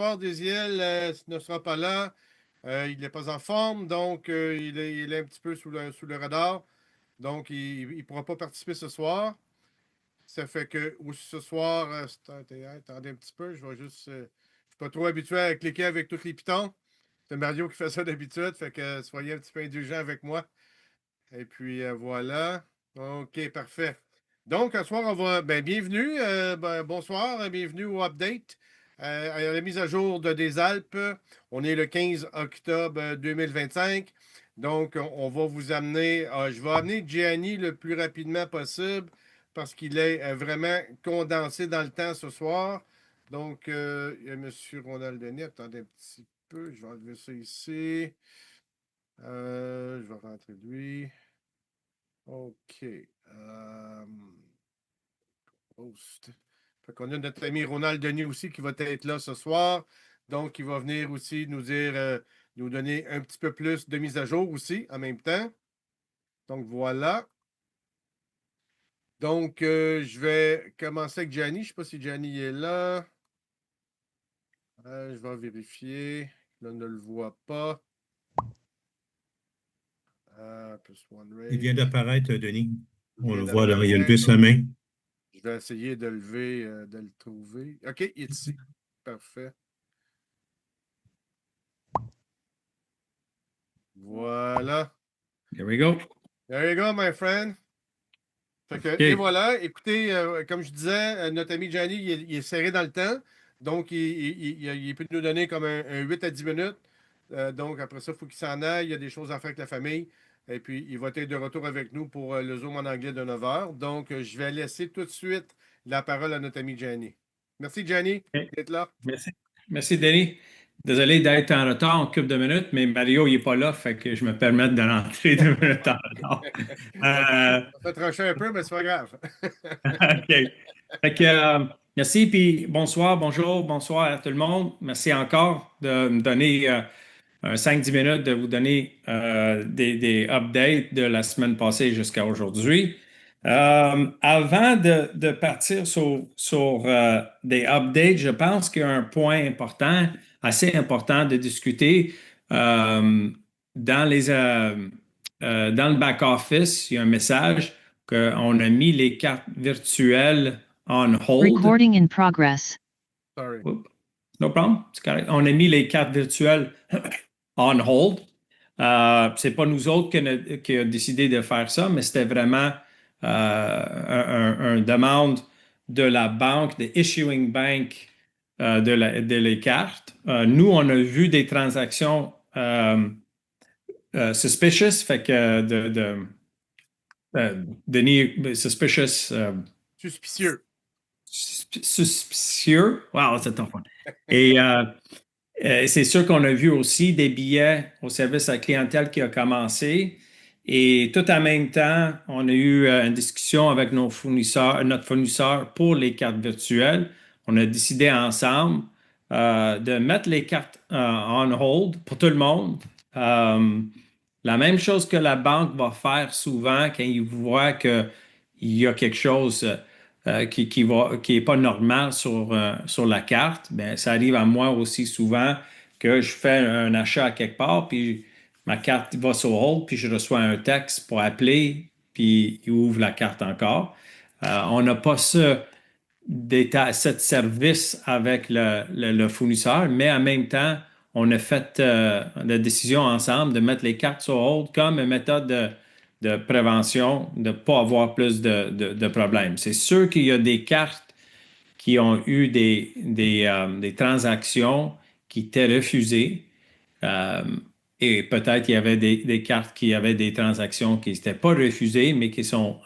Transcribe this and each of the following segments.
Sport Desiel ne sera pas là. Il n'est pas en forme, donc il est un petit peu sous le radar. Donc, il ne pourra pas participer ce soir. Ça fait que ce soir, attendez un petit peu, je vais juste. Je ne suis pas trop habitué à cliquer avec tous les pitons. C'est Mario qui fait ça d'habitude, fait que soyez un petit peu indulgents avec moi. Et puis voilà. OK, parfait. Donc, ce soir, on va. Bienvenue. Bonsoir, bienvenue au update. À la mise à jour des Alpes. On est le 15 octobre 2025. Donc, on va vous amener. Je vais amener Gianni le plus rapidement possible parce qu'il est vraiment condensé dans le temps ce soir. Donc, il y a M. Ronald Denis. Attendez un petit peu. Je vais enlever ça ici. Je vais rentrer lui. OK. Host. Fait qu'on a notre ami Ronald Denis aussi qui va être là ce soir. Donc, il va venir aussi nous dire, nous donner un petit peu plus de mise à jour aussi en même temps. Donc, voilà. Donc, je vais commencer avec Gianni. Je ne sais pas si Gianni est là. Je vais vérifier. Là, on ne le voit pas. Plus one Il vient rage. d'apparaître, Denis. Il On vient le voit là, il a levé d'apparaître. sa main. Je vais essayer de lever, de le trouver. OK, il est ici. Parfait. Voilà. There we go. There you go, my friend. Fait que, et OK. voilà, écoutez, comme je disais, notre ami Gianni, il est serré dans le temps. Donc, il peut nous donner comme un 8 à 10 minutes. Donc, après ça, il faut qu'il s'en aille. Il y a des choses à faire avec la famille. Et puis, il va être de retour avec nous pour le Zoom en anglais de 9 heures. Donc, je vais laisser tout de suite la parole à notre ami Gianni. Merci, Gianni, OK. d'être là. Merci. Merci, Denis. Désolé d'être en retard en couple de minutes, mais Mario, il n'est pas là, fait que je me permets de rentrer 2 minutes en retard. Ça fait trancher un peu, mais c'est pas grave. OK. Fait que, merci, puis bonsoir, bonjour, bonsoir à tout le monde. Merci encore de me donner un 5-10 minutes de vous donner des updates de la semaine passée jusqu'à aujourd'hui. Avant de partir sur des updates, je pense qu'il y a un point important, assez important de discuter. Dans le back-office, il y a un message qu'on a mis les cartes virtuelles on hold. Recording in progress. Sorry. Oups. No problem, c'est correct. On a mis les cartes virtuelles on hold. C'est pas nous autres qui a décidé de faire ça, mais c'était vraiment une demande de la banque, de issuing bank de les cartes. Nous, on a vu des transactions suspicious, fait que Denis, suspicious. Suspicieux. Suspicieux. Wow, c'est ton fun. Et c'est sûr qu'on a vu aussi des billets au service à la clientèle qui a commencé. Et tout en même temps, on a eu une discussion avec notre fournisseur pour les cartes virtuelles. On a décidé ensemble de mettre les cartes on hold pour tout le monde. La même chose que la banque va faire souvent quand ils voient qu'il y a quelque chose qui est pas normal sur la carte, ben, ça arrive à moi aussi souvent que je fais un achat à quelque part, puis ma carte va sur hold, puis je reçois un texte pour appeler, puis il ouvre la carte encore. On n'a pas ce service avec le fournisseur, mais en même temps, on a fait la décision ensemble de mettre les cartes sur hold comme une méthode de prévention, de ne pas avoir plus de problèmes. C'est sûr qu'il y a des cartes qui ont eu des transactions qui étaient refusées. Et peut-être qu'il y avait des cartes qui avaient des transactions qui n'étaient pas refusées, mais qui sont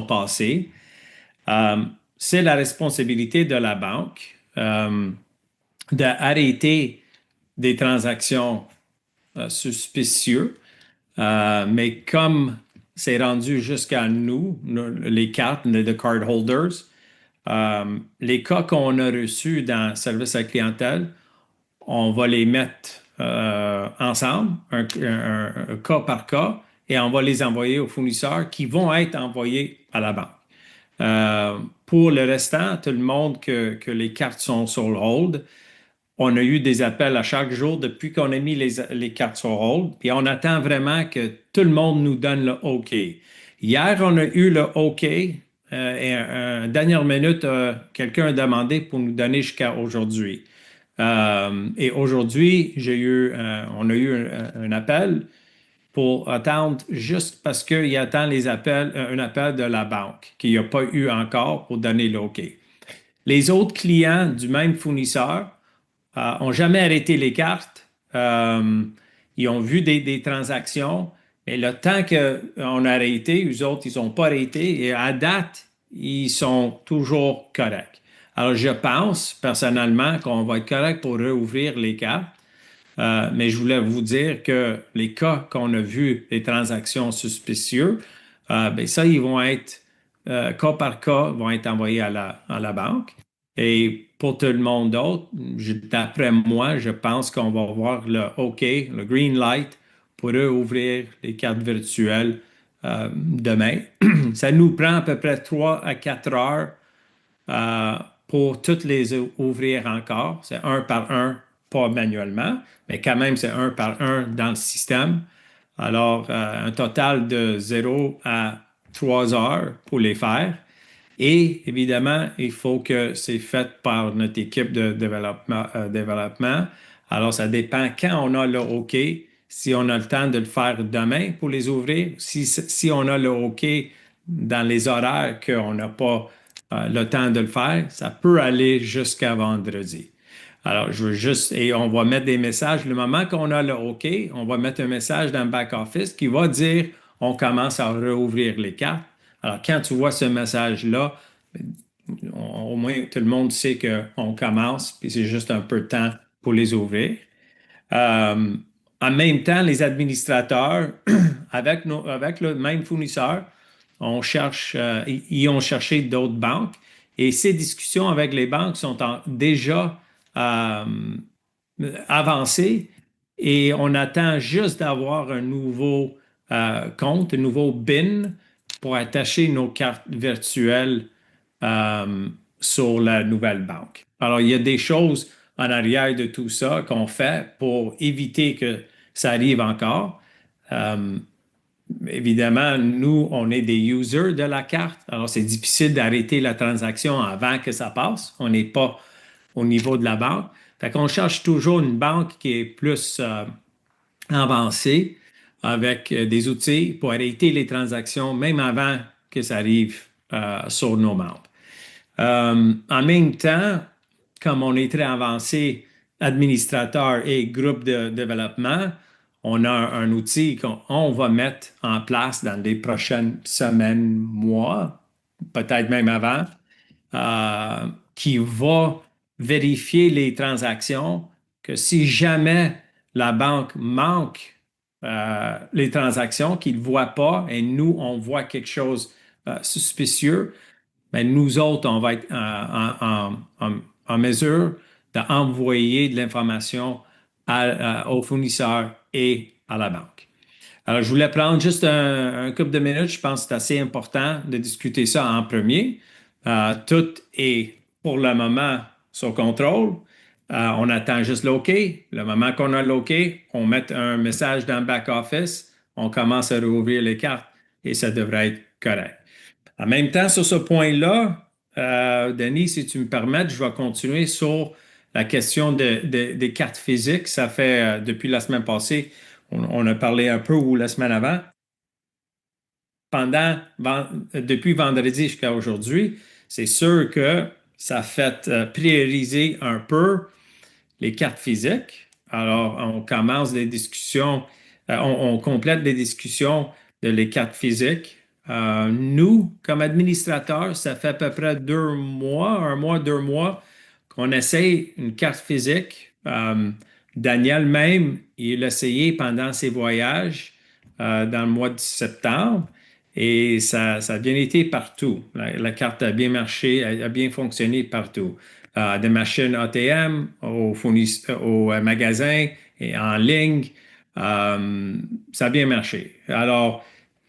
passées. C'est la responsabilité de la banque d'arrêter des transactions suspicieuses. Mais comme c'est rendu jusqu'à nous, les cartes, les card holders, les cas qu'on a reçus dans le service à la clientèle, on va les mettre ensemble, un cas par cas, et on va les envoyer aux fournisseurs qui vont être envoyés à la banque. Pour le restant, tout le monde que les cartes sont sur le hold, on a eu des appels à chaque jour depuis qu'on a mis les cartes sur hold, puis on attend vraiment que tout le monde nous donne le OK. Hier, on a eu le OK, et dernière minute, quelqu'un a demandé pour nous donner jusqu'à aujourd'hui. Et aujourd'hui, on a eu un appel pour attendre juste parce qu'il attend un appel de la banque qu'il n'y a pas eu encore pour donner le OK. Les autres clients du même fournisseur ont jamais arrêté les cartes. Ils ont vu des transactions, mais le temps qu'on a arrêté, eux autres, ils n'ont pas arrêté et à date, ils sont toujours corrects. Alors, je pense personnellement qu'on va être correct pour rouvrir les cartes. Mais je voulais vous dire que les cas qu'on a vus, les transactions suspicieuses, ben ça, ils vont être cas par cas, vont être envoyés à la banque. Et pour tout le monde d'autre, d'après moi, je pense qu'on va avoir le OK, le green light pour eux ouvrir les cartes virtuelles demain. Ça nous prend à peu près 3 à 4 heures euh, pour toutes les ouvrir encore. C'est un par un, pas manuellement, mais quand même, c'est un par un dans le système. Alors, un total de 0 à 3 heures pour les faire. Et évidemment, il faut que c'est fait par notre équipe de développement. Alors, ça dépend quand on a le OK, si on a le temps de le faire demain pour les ouvrir, si on a le OK dans les horaires qu'on n'a pas le temps de le faire, ça peut aller jusqu'à vendredi. Alors, je veux juste, et on va mettre des messages. Le moment qu'on a le OK, on va mettre un message dans le back-office qui va dire on commence à rouvrir les cartes. Alors, quand tu vois ce message-là, au moins tout le monde sait qu'on commence, puis c'est juste un peu de temps pour les ouvrir. Euh, En même temps, les administrateurs, avec le même fournisseur, ils ont cherché d'autres banques et ces discussions avec les banques sont déjà euh, avancées et on attend juste d'avoir un nouveau compte, un nouveau BIN pour attacher nos cartes virtuelles euh, sur la nouvelle banque. Alors, il y a des choses en arrière de tout ça qu'on fait pour éviter que ça arrive encore. Euh, Évidemment, nous, on est des users de la carte, alors c'est difficile d'arrêter la transaction avant que ça passe. On n'est pas au niveau de la banque. Fait qu'on cherche toujours une banque qui est plus avancée avec des outils pour arrêter les transactions même avant que ça arrive sur nos membres. En même temps, comme on est très avancé, administrateur et groupe de développement, on a un outil qu'on va mettre en place dans les prochaines semaines, mois, peut-être même avant, qui va vérifier les transactions, que si jamais la banque manque les transactions, qu'ils ne voient pas et nous, on voit quelque chose suspicieux, mais nous autres, on va être en mesure d'envoyer de l'information aux fournisseurs et à la banque. Alors, je voulais prendre juste un couple de minutes. Je pense que c'est assez important de discuter ça en premier. Tout est pour le moment sous contrôle. On attend juste l'OK. Le moment qu'on a l'OK, on met un message dans le back-office, on commence à rouvrir les cartes et ça devrait être correct. En même temps, sur ce point-là, Denis, si tu me permets, je vais continuer sur la question des cartes physiques. Ça fait depuis la semaine passée, on a parlé un peu ou la semaine avant. Depuis vendredi jusqu'à aujourd'hui, c'est sûr que ça fait prioriser un peu les cartes physiques. Alors, on commence des discussions, on complète les discussions de les cartes physiques. Nous, comme administrateurs, ça fait à peu près 2 mois, 1 mois, 2 mois, qu'on essaye une carte physique. Daniel même, il a essayé pendant ses voyages dans le mois de septembre et ça a bien été partout. La carte a bien marché, a bien fonctionné partout des machines ATM, aux magasins et en ligne. Ça a bien marché. Alors,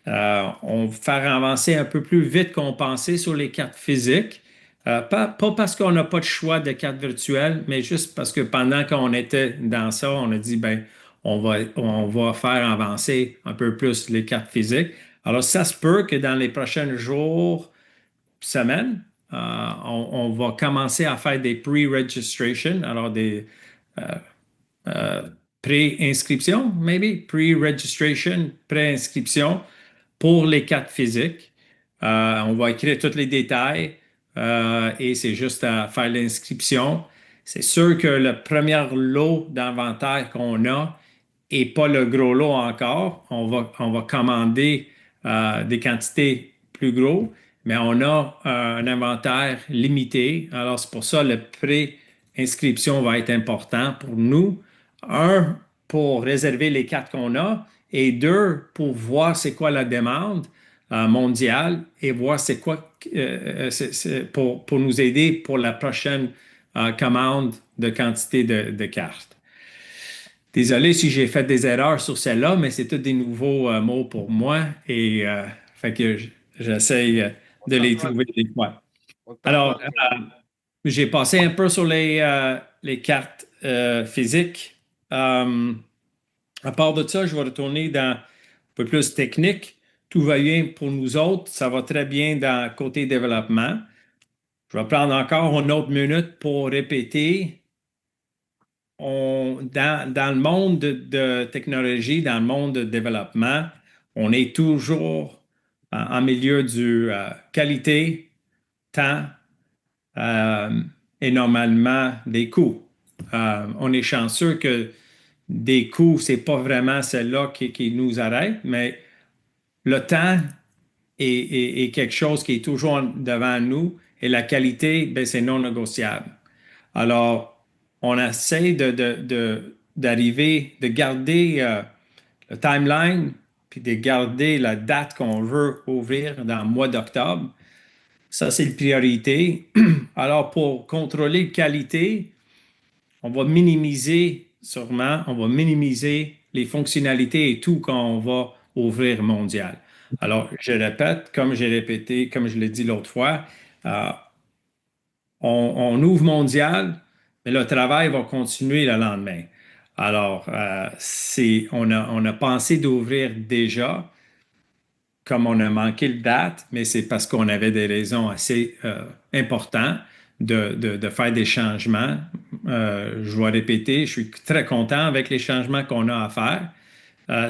on va faire avancer un peu plus vite qu'on pensait sur les cartes physiques. Pas parce qu'on n'a pas de choix de carte virtuelle, mais juste parce que pendant qu'on était dans ça, on a dit, ben, on va faire avancer un peu plus les cartes physiques. Alors, ça se peut que dans les prochains jours, semaines, on va commencer à faire des pre-registration, alors des euh, pré-inscriptions, maybe, pre-registration, pré-inscription pour les cartes physiques. On va écrire tous les détails et c'est juste à faire l'inscription. C'est sûr que le premier lot d'inventaire qu'on a et pas le gros lot encore. On va commander des quantités plus gros, mais on a un inventaire limité. Alors, c'est pour ça que le pré-inscription va être important pour nous. Un, pour réserver les cartes qu'on a, et deux, pour voir c'est quoi la demande mondiale et voir c'est quoi pour nous aider pour la prochaine commande de quantité de cartes. Désolé si j'ai fait des erreurs sur celle-là, mais c'est tous des nouveaux mots pour moi et fait que j'essaye On de te les pardonne. trouver des fois. On te Alors, pardonne, Gianni. j'ai passé un peu sur les cartes physiques. Euh, à part de ça, je vais retourner dans un peu plus technique. Tout va bien pour nous autres. Ça va très bien dans le côté développement. Je vais prendre encore une autre minute pour répéter dans le monde de technologie, dans le monde de développement, on est toujours en milieu du qualité, temps et normalement des coûts. On est chanceux que des coûts, c'est pas vraiment celle-là qui nous arrête, mais le temps est quelque chose qui est toujours devant nous et la qualité, ben, c'est non négociable. Alors, on essaie d'arriver, de garder le timeline, puis de garder la date qu'on veut ouvrir dans le mois d'octobre. Ça, c'est une priorité. Alors, pour contrôler la qualité, on va minimiser, sûrement, on va minimiser les fonctionnalités et tout quand on va ouvrir mondial. Alors, je répète, comme j'ai répété, comme je l'ai dit l'autre fois, euh, on ouvre mondial, mais le travail va continuer le lendemain. Alors, on a pensé d'ouvrir déjà, comme on a manqué de date, mais c'est parce qu'on avait des raisons assez importantes de faire des changements. Je dois répéter, je suis très content avec les changements qu'on a à faire.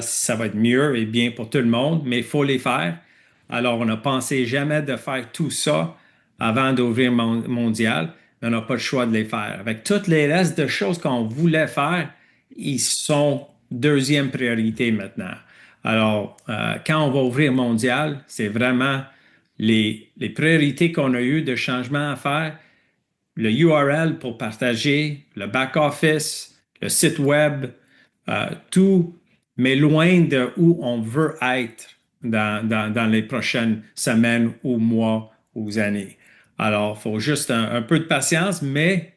Ça va être mieux et bien pour tout le monde, mais il faut les faire. Alors, on n'a pensé jamais de faire tout ça avant d'ouvrir mondial, mais on n'a pas le choix de les faire. Avec tous les restes de choses qu'on voulait faire, ils sont deuxième priorité maintenant. Alors, quand on va ouvrir mondial, c'est vraiment les priorités qu'on a eues de changement à faire, le URL pour partager, le back-office, le site web, tout, mais loin de où on veut être dans les prochaines semaines ou mois ou années. Alors, il faut juste un peu de patience, mais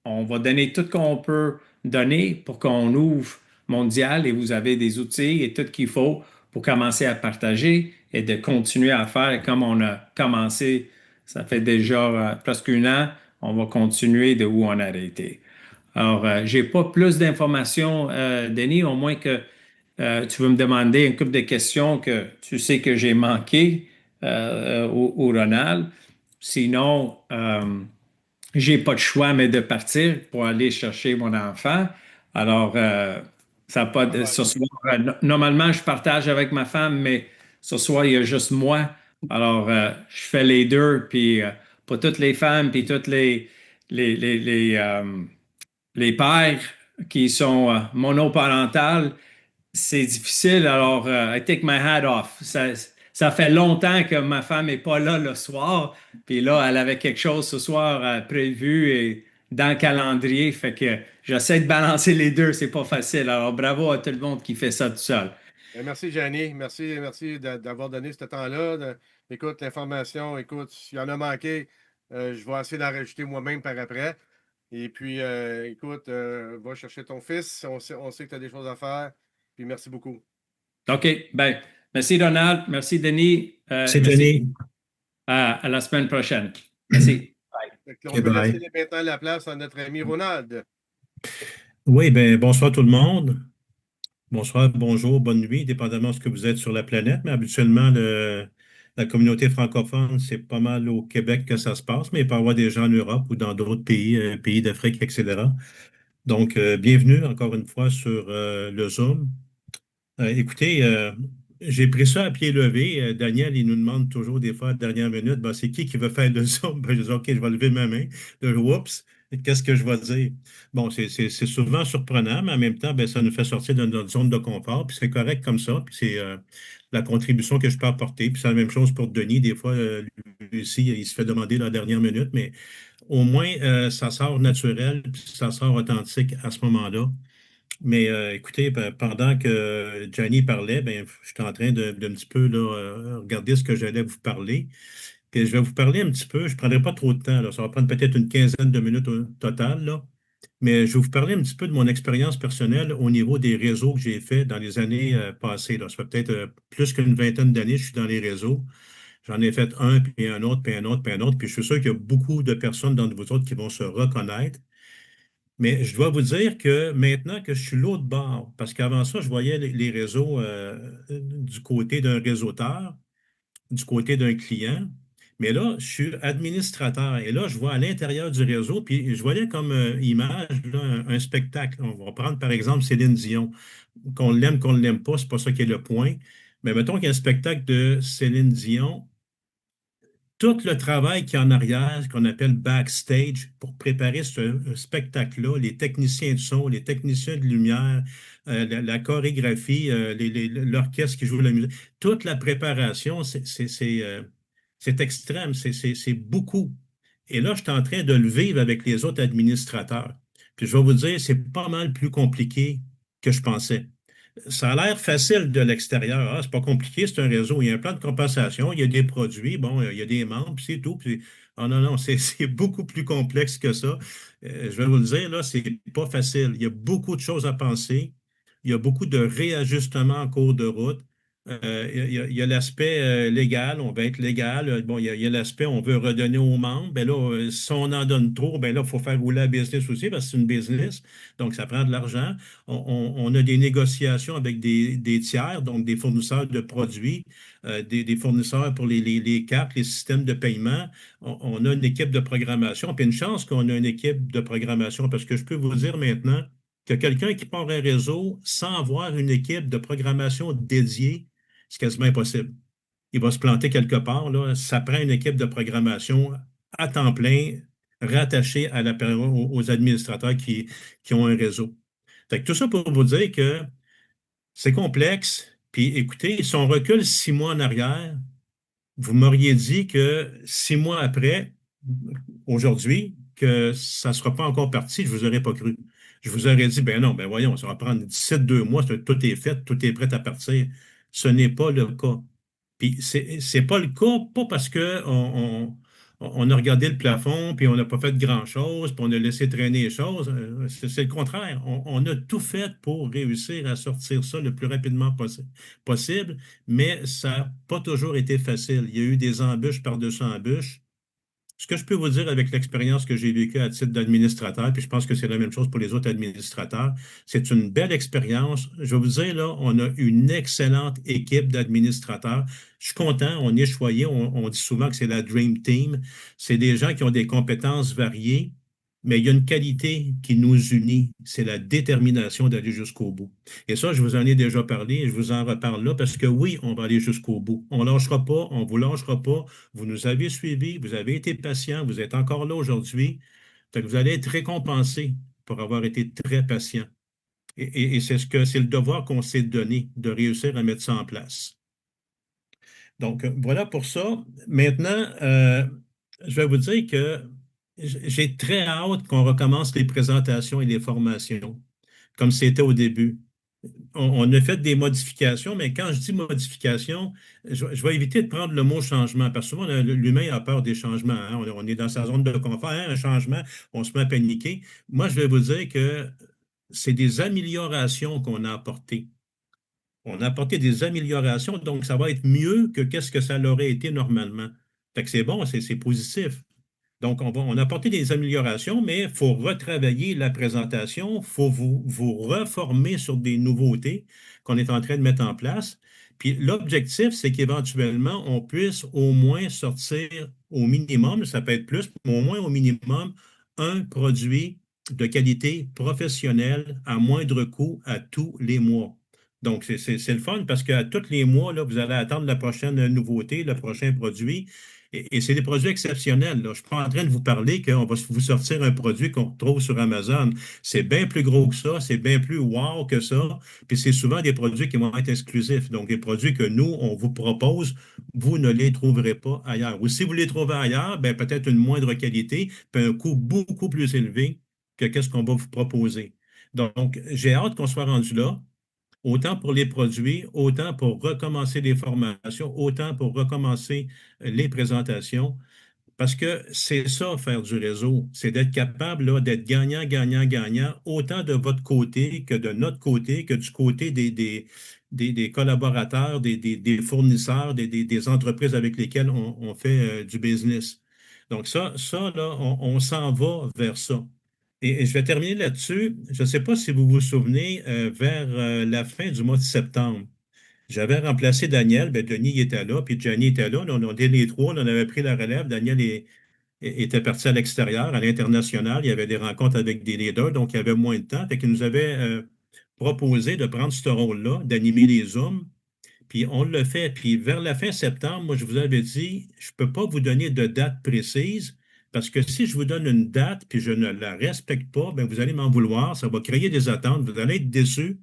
on va donner tout ce qu'on peut donner pour qu'on ouvre mondial et vous avez des outils et tout qu'il faut pour commencer à partager et de continuer à faire comme on a commencé. Ça fait déjà presque un an. On va continuer de où on a arrêté. Alors, j'ai pas plus d'informations, Denis, au moins que tu veux me demander une couple de questions que tu sais que j'ai manqué au Ronald. Sinon, j'ai pas de choix, mais de partir pour aller chercher mon enfant. Alors, ça a pas Ça va ce aller. soir, normalement, je partage avec ma femme, mais ce soir, il y a juste moi. Alors, je fais les deux, puis pas toutes les femmes, puis toutes les, les, les, euh, les pères qui sont monoparentales, c'est difficile. Alors, I take my hat off. Ça fait longtemps que ma femme n'est pas là le soir. Puis là, elle avait quelque chose ce soir prévu et dans le calendrier. Fait que j'essaie de balancer les deux. C'est pas facile. Alors, bravo à tout le monde qui fait ça tout seul. Merci, Gianni. Merci d'avoir donné ce temps-là. Écoute, l'information, écoute, s'il y en a manqué, je vais essayer d'en rajouter moi-même par après. Et puis, écoute, va chercher ton fils. On sait que tu as des choses à faire. Puis merci beaucoup. OK. Ben, merci Donald. Merci Denis. C'est Merci. Denis. À la semaine prochaine. Merci. Fait que on OK, peut laisser bye. maintenant la place à notre ami Ronald. Oui, ben bonsoir tout le monde. Bonsoir, bonjour, bonne nuit, dépendamment de ce que vous êtes sur la planète. Mais habituellement, la communauté francophone, c'est pas mal au Québec que ça se passe, mais il peut y avoir des gens en Europe ou dans d'autres pays, pays d'Afrique, etc. Donc, bienvenue encore une fois sur le Zoom. Écoutez, j'ai pris ça à pied levé. Daniel, il nous demande toujours des fois à la dernière minute, ben, c'est qui veut faire le Zoom? Ben, je dis, OK, je vais lever ma main. Oups, qu'est-ce que je vais dire? Bon, c'est souvent surprenant, mais en même temps, ben, ça nous fait sortir de notre zone de confort, puis c'est correct comme ça, puis c'est la contribution que je peux apporter. Puis c'est la même chose pour Denis. Des fois, lui aussi, il se fait demander à la dernière minute, mais au moins, ça sort naturel, puis ça sort authentique à ce moment-là. Mais écoutez, pendant que Johnny parlait, ben, j'étais en train de un petit peu là, regarder ce que j'allais vous parler. Puis je vais vous parler un petit peu, je ne prendrai pas trop de temps, là, ça va prendre peut-être une quinzaine de minutes au total, là. Mais je vais vous parler un petit peu de mon expérience personnelle au niveau des réseaux que j'ai fait dans les années passées, là. Ça fait peut-être plus qu'une vingtaine d'années que je suis dans les réseaux. J'en ai fait un, puis un autre, puis un autre, puis un autre. Puis je suis sûr qu'il y a beaucoup de personnes d'entre vous autres qui vont se reconnaître. Mais je dois vous dire que maintenant que je suis l'autre bord, parce qu'avant ça, je voyais les réseaux du côté d'un réseauteur, du côté d'un client, mais là, je suis administrateur et là, je vois à l'intérieur du réseau, puis je voyais comme image là, un spectacle. On va prendre par exemple Céline Dion. Qu'on ne l'aime pas, c'est pas ça qui est le point. Mais mettons qu'il y a un spectacle de Céline Dion, tout le travail qu'il y a en arrière, ce qu'on appelle backstage, pour préparer ce spectacle-là, les techniciens de son, les techniciens de lumière, la chorégraphie, l'orchestre qui joue la musique, toute la préparation, c'est extrême, c'est beaucoup. Et là, je suis en train de le vivre avec les autres administrateurs. Puis je vais vous dire, c'est pas mal plus compliqué que je pensais. Ça a l'air facile de l'extérieur. Ah, c'est pas compliqué, c'est un réseau. Il y a un plan de compensation, il y a des produits, bon, il y a des membres, puis c'est tout. Ah non, non, c'est beaucoup plus complexe que ça. Je vais vous le dire, là, c'est pas facile. Il y a beaucoup de choses à penser. Il y a beaucoup de réajustements en cours de route. Il y a l'aspect légal, on veut être légal. Bon, il y a l'aspect, on veut redonner aux membres. Ben là, si on en donne trop, ben là, il faut faire rouler la business aussi parce que c'est une business. Donc, ça prend de l'argent. On a des négociations avec des tiers, donc des fournisseurs de produits, des fournisseurs pour les cartes, les systèmes de paiement. On a une équipe de programmation. Puis une chance qu'on a une équipe de programmation parce que je peux vous dire maintenant que quelqu'un qui part un réseau sans avoir une équipe de programmation dédiée, c'est quasiment impossible. Il va se planter quelque part, là. Ça prend une équipe de programmation à temps plein, rattachée aux administrateurs qui ont un réseau. Fait que tout ça pour vous dire que c'est complexe. Puis écoutez, si on recule 6 mois en arrière, vous m'auriez dit que 6 mois après, aujourd'hui, que ça ne sera pas encore parti, je ne vous aurais pas cru. Je vous aurais dit, ben non, ben voyons, ça va prendre 17 2 mois, tout est fait, tout est prêt à partir. Ce n'est pas le cas. Puis c'est pas le cas, pas parce que on a regardé le plafond, puis on n'a pas fait grand-chose, puis on a laissé traîner les choses. C'est le contraire. On a tout fait pour réussir à sortir ça le plus rapidement possible, mais ça n'a pas toujours été facile. Il y a eu des embûches par-dessus embûches. Ce que je peux vous dire avec l'expérience que j'ai vécue à titre d'administrateur, puis je pense que c'est la même chose pour les autres administrateurs, c'est une belle expérience. Je vais vous dire, là, on a une excellente équipe d'administrateurs. Je suis content, on est choyé, on dit souvent que c'est la Dream Team. C'est des gens qui ont des compétences variées, mais il y a une qualité qui nous unit, c'est la détermination d'aller jusqu'au bout. Et ça, je vous en ai déjà parlé et je vous en reparle là parce que oui, on va aller jusqu'au bout. On ne lâchera pas, on ne vous lâchera pas. Vous nous avez suivis, vous avez été patients, vous êtes encore là aujourd'hui. Fait que vous allez être récompensés pour avoir été très patient. Et c'est le devoir qu'on s'est donné de réussir à mettre ça en place. Donc, voilà pour ça. Maintenant, je vais vous dire que j'ai très hâte qu'on recommence les présentations et les formations, comme c'était au début. On a fait des modifications, mais quand je dis modification, je vais éviter de prendre le mot changement, parce que souvent, l'humain a peur des changements, hein. On est dans sa zone de confort, hein, un changement, on se met à paniquer. Moi, je vais vous dire que c'est des améliorations qu'on a apportées. On a apporté des améliorations, donc ça va être mieux que qu'est-ce que ça l'aurait été normalement. Fait que c'est bon, c'est positif. Donc, on a apporté des améliorations, mais il faut retravailler la présentation, il faut vous reformer sur des nouveautés qu'on est en train de mettre en place. Puis l'objectif, c'est qu'éventuellement, on puisse au moins sortir au minimum, ça peut être plus, mais au moins au minimum, un produit de qualité professionnelle à moindre coût à tous les mois. Donc, c'est le fun parce qu'à tous les mois, là, vous allez attendre la prochaine nouveauté, le prochain produit. Et c'est des produits exceptionnels, là. Je ne suis pas en train de vous parler qu'on va vous sortir un produit qu'on retrouve sur Amazon. C'est bien plus gros que ça, c'est bien plus wow que ça. Puis c'est souvent des produits qui vont être exclusifs. Donc, des produits que nous, on vous propose, vous ne les trouverez pas ailleurs. Ou si vous les trouvez ailleurs, ben, peut-être une moindre qualité, puis un coût beaucoup plus élevé que qu'est-ce qu'on va vous proposer. Donc, j'ai hâte qu'on soit rendu là. Autant pour les produits, autant pour recommencer les formations, autant pour recommencer les présentations, parce que c'est ça, faire du réseau, c'est d'être capable là, d'être gagnant, gagnant, gagnant, autant de votre côté que de notre côté, que du côté des collaborateurs, des fournisseurs, des entreprises avec lesquelles on fait du business. Donc ça là, on s'en va vers ça. Et je vais terminer là-dessus. Je ne sais pas si vous vous souvenez, vers la fin du mois de septembre, j'avais remplacé Daniel. Ben, Denis il était là, puis Johnny était là. On était les trois, on avait pris la relève. Daniel était parti à l'extérieur, à l'international. Il y avait des rencontres avec des leaders, donc il y avait moins de temps. Fait qu'il nous avait proposé de prendre ce rôle-là, d'animer les Zooms. Puis on le fait. Puis vers la fin septembre, moi, je vous avais dit, je ne peux pas vous donner de date précise parce que si je vous donne une date puis je ne la respecte pas, bien, vous allez m'en vouloir. Ça va créer des attentes. Vous allez être déçus.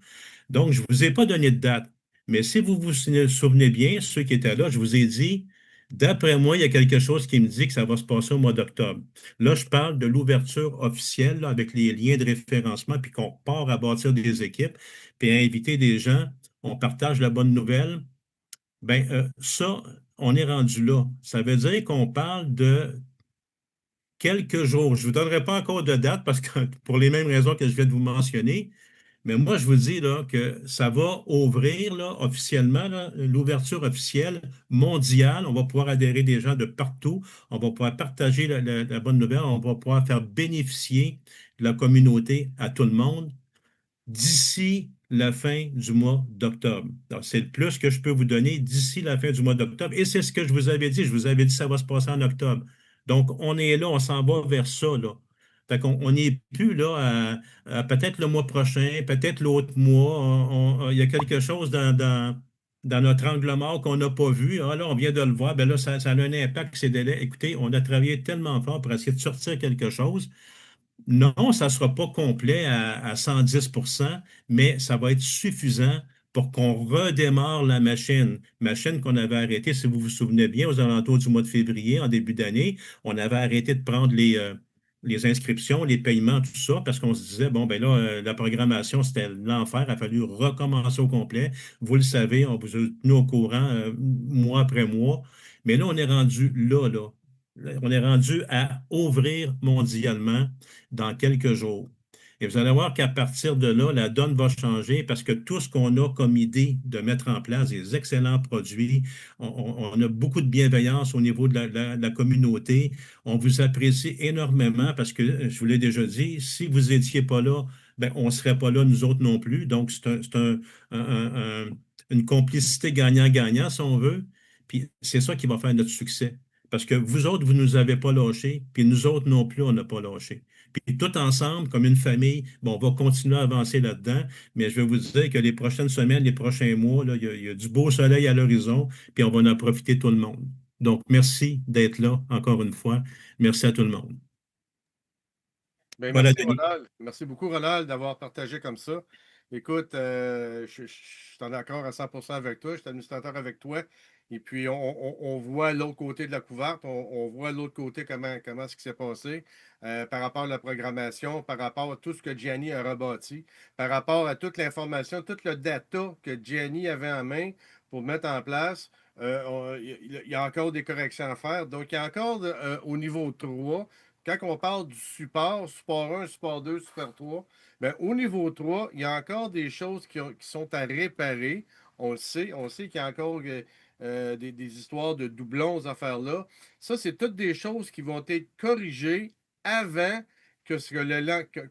Donc, je ne vous ai pas donné de date. Mais si vous vous souvenez bien, ceux qui étaient là, je vous ai dit, d'après moi, il y a quelque chose qui me dit que ça va se passer au mois d'octobre. Là, je parle de l'ouverture officielle là, avec les liens de référencement, puis qu'on part à bâtir des équipes, puis à inviter des gens. On partage la bonne nouvelle. Bien, ça, on est rendu là. Ça veut dire qu'on parle de quelques jours. Je ne vous donnerai pas encore de date parce que pour les mêmes raisons que je viens de vous mentionner, mais moi, je vous dis là, que ça va ouvrir là, officiellement l'ouverture officielle mondiale. On va pouvoir adhérer des gens de partout. On va pouvoir partager la bonne nouvelle. On va pouvoir faire bénéficier de la communauté à tout le monde d'ici la fin du mois d'octobre. Donc, c'est le plus que je peux vous donner d'ici la fin du mois d'octobre. Et c'est ce que je vous avais dit. Je vous avais dit que ça va se passer en octobre. Donc, on est là, on s'en va vers ça, là. Fait qu'on on n'est plus là à peut-être le mois prochain, peut-être l'autre mois. Il y a quelque chose dans notre angle mort qu'on n'a pas vu. Ah, là, on vient de le voir. Ben là, ça a un impact, ces délais. Écoutez, on a travaillé tellement fort pour essayer de sortir quelque chose. Non, ça ne sera pas complet à 110 mais ça va être suffisant pour qu'on redémarre la machine. Machine qu'on avait arrêtée, si vous vous souvenez bien, aux alentours du mois de février, en début d'année. On avait arrêté de prendre les inscriptions, les paiements, tout ça, parce qu'on se disait, bon, ben là, la programmation, c'était l'enfer. Il a fallu recommencer au complet. Vous le savez, on vous a tenu au courant mois après mois. Mais là, on est rendu là. On est rendu à ouvrir mondialement dans quelques jours. Et vous allez voir qu'à partir de là, la donne va changer parce que tout ce qu'on a comme idée de mettre en place, des excellents produits, on a beaucoup de bienveillance au niveau de la communauté. On vous apprécie énormément parce que, je vous l'ai déjà dit, si vous n'étiez pas là, ben, on ne serait pas là, nous autres non plus. Donc, une complicité gagnant-gagnant, si on veut. Puis c'est ça qui va faire notre succès. Parce que vous autres, vous ne nous avez pas lâchés, puis nous autres non plus, on n'a pas lâché. Puis tout ensemble, comme une famille, bon, on va continuer à avancer là-dedans, mais je vais vous dire que les prochaines semaines, les prochains mois, là, il y a du beau soleil à l'horizon, puis on va en profiter tout le monde. Donc, merci d'être là, encore une fois. Merci à tout le monde. Ben, Voilà, merci, Denis. Ronald. Merci beaucoup, Ronald, d'avoir partagé comme ça. Écoute, je suis en accord à 100% avec toi. Je suis administrateur avec toi. Et puis, on voit l'autre côté de la couverte. On voit l'autre côté comment ce qui s'est passé par rapport à la programmation, par rapport à tout ce que Gianni a rebâti, par rapport à toute l'information, tout le data que Gianni avait en main pour mettre en place. Il y a encore des corrections à faire. Donc, il y a encore au niveau 3 quand on parle du support 1, support 2, support 3, bien, au niveau 3, il y a encore des choses qui sont à réparer. On le sait qu'il y a encore des histoires de doublons, aux affaires-là. Ça, c'est toutes des choses qui vont être corrigées avant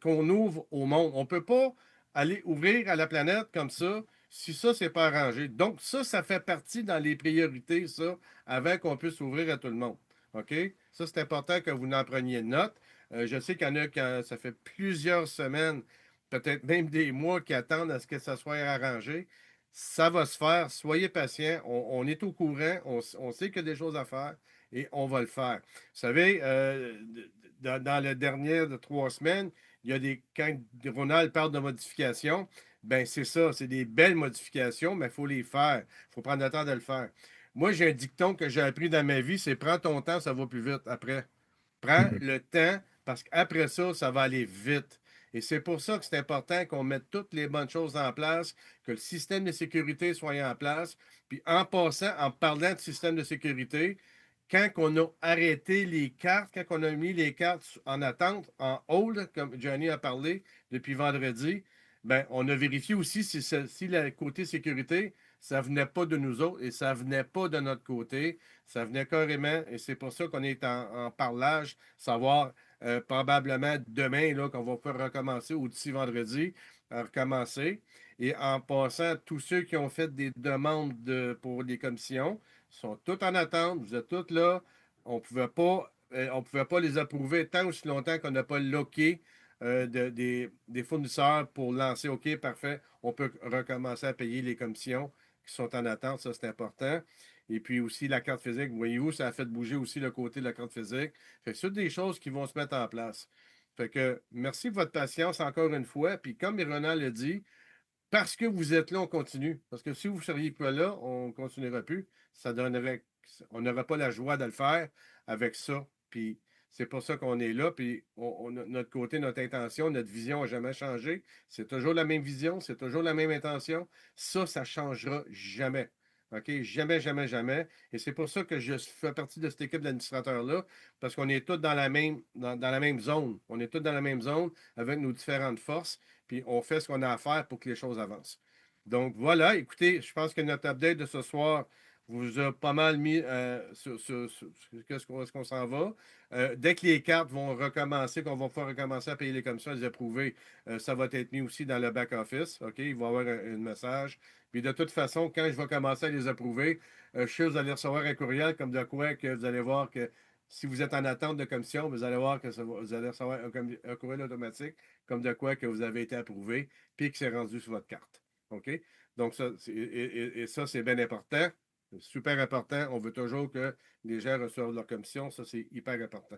qu'on ouvre au monde. On ne peut pas aller ouvrir à la planète comme ça si ça, c'est pas arrangé. Donc, ça fait partie dans les priorités, ça, avant qu'on puisse ouvrir à tout le monde. OK? Ça, c'est important que vous en preniez note. Je sais qu'il y en a quand ça fait plusieurs semaines, peut-être même des mois, qui attendent à ce que ça soit arrangé. Ça va se faire. Soyez patients. On est au courant. On sait qu'il y a des choses à faire et on va le faire. Vous savez, dans le dernier de 3 semaines, il y a quand Ronald parle de modifications, ben c'est ça, c'est des belles modifications, mais il faut les faire. Il faut prendre le temps de le faire. Moi, j'ai un dicton que j'ai appris dans ma vie, c'est prends ton temps, ça va plus vite après. Prends le temps, parce qu'après ça, ça va aller vite. Et c'est pour ça que c'est important qu'on mette toutes les bonnes choses en place, que le système de sécurité soit en place. Puis en passant, en parlant de système de sécurité, quand on a arrêté les cartes, quand on a mis les cartes en attente, en hold, comme Johnny a parlé depuis vendredi, ben, on a vérifié aussi si le côté sécurité, ça ne venait pas de nous autres et ça ne venait pas de notre côté. Ça venait carrément, et c'est pour ça qu'on est en parlage, savoir probablement demain qu'on va pouvoir recommencer ou d'ici vendredi, recommencer. Et en passant, tous ceux qui ont fait des demandes pour les commissions sont tous en attente, vous êtes tous là. On ne pouvait pas les approuver tant aussi longtemps qu'on n'a pas locké des fournisseurs pour lancer OK, parfait, on peut recommencer à payer les commissions qui sont en attente, ça c'est important. Et puis aussi la carte physique, voyez-vous, ça a fait bouger aussi le côté de la carte physique. Fait que c'est des choses qui vont se mettre en place. Fait que merci de votre patience encore une fois. Puis comme Ronald l'a dit, parce que vous êtes là, on continue. Parce que si vous ne seriez pas là, on ne continuerait plus. On n'aurait pas la joie de le faire avec ça. Puis c'est pour ça qu'on est là. Puis notre côté, notre intention, notre vision n'a jamais changé. C'est toujours la même vision, c'est toujours la même intention. Ça ne changera jamais. OK? Jamais, jamais, jamais. Et c'est pour ça que je fais partie de cette équipe d'administrateurs-là, parce qu'on est tous dans la même zone. On est tous dans la même zone avec nos différentes forces, puis on fait ce qu'on a à faire pour que les choses avancent. Donc voilà, écoutez, je pense que notre update de ce soir vous a pas mal mis sur ce qu'on s'en va. Dès que les cartes vont recommencer, qu'on va pouvoir recommencer à payer les commissions, les approuver, ça va être mis aussi dans le back-office. OK? Il va y avoir un message. Puis de toute façon, quand je vais commencer à les approuver, je sais que vous allez recevoir un courriel comme de quoi que vous allez voir que si vous êtes en attente de commission, vous allez voir que vous allez recevoir un courriel automatique comme de quoi que vous avez été approuvé puis que c'est rendu sur votre carte. OK? Donc, ça, et ça, c'est bien important. C'est super important. On veut toujours que les gens reçoivent leur commission. Ça, c'est hyper important.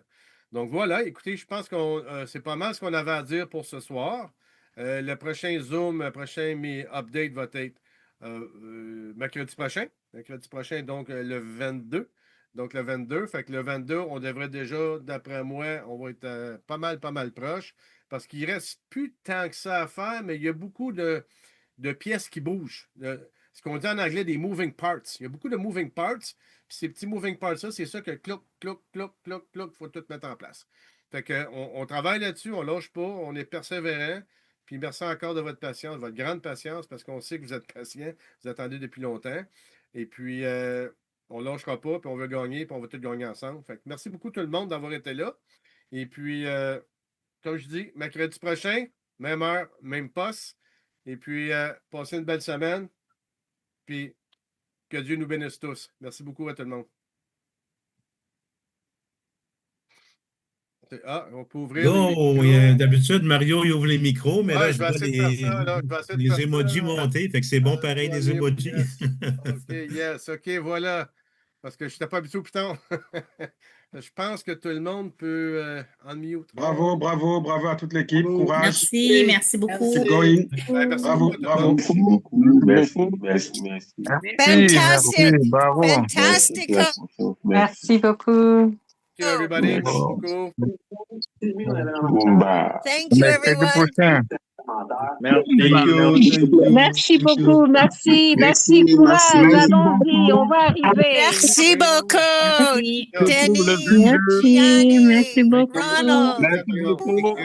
Donc, voilà. Écoutez, je pense que c'est pas mal ce qu'on avait à dire pour ce soir. Le prochain Zoom, le prochain update va être mercredi prochain. Mercredi prochain, donc le 22. Donc, le 22. Fait que le 22, on devrait déjà, d'après moi, on va être pas mal proche. Parce qu'il ne reste plus tant que ça à faire, mais il y a beaucoup de pièces qui bougent. Ce qu'on dit en anglais des moving parts. Il y a beaucoup de moving parts. Puis ces petits moving parts-là, c'est ça que cloc, il faut tout mettre en place. Fait qu'on travaille là-dessus, on ne lâche pas, on est persévérant. Puis merci encore de votre patience, votre grande patience, parce qu'on sait que vous êtes patient, vous attendez depuis longtemps. Et puis, on ne lâchera pas, puis on veut gagner, puis on va tout gagner ensemble. Fait que merci beaucoup tout le monde d'avoir été là. Et puis, comme je dis, mercredi prochain, même heure, même poste. Et puis, passez une belle semaine. Puis, que Dieu nous bénisse tous. Merci beaucoup à tout le monde. Ah, on peut ouvrir les micros. D'habitude, Mario, il ouvre les micros, mais là, je je vois les emojis monter. Fait que c'est bon pareil, les emojis. Yes. OK, yes. OK, voilà. Parce que je n'étais pas habitué au piton. Je pense que tout le monde peut unmute. Bravo à toute l'équipe. Courage. Merci beaucoup. Keep going. Merci Bravo. Merci. Fantastic. Bravo. Fantastic. Merci beaucoup. Thank you, everybody. Merci beaucoup. Thank you, everyone. Merci beaucoup. Merci. Courage. Allons-y. On va arriver. Merci beaucoup. Denis. Merci beaucoup. Ronald. Merci beaucoup.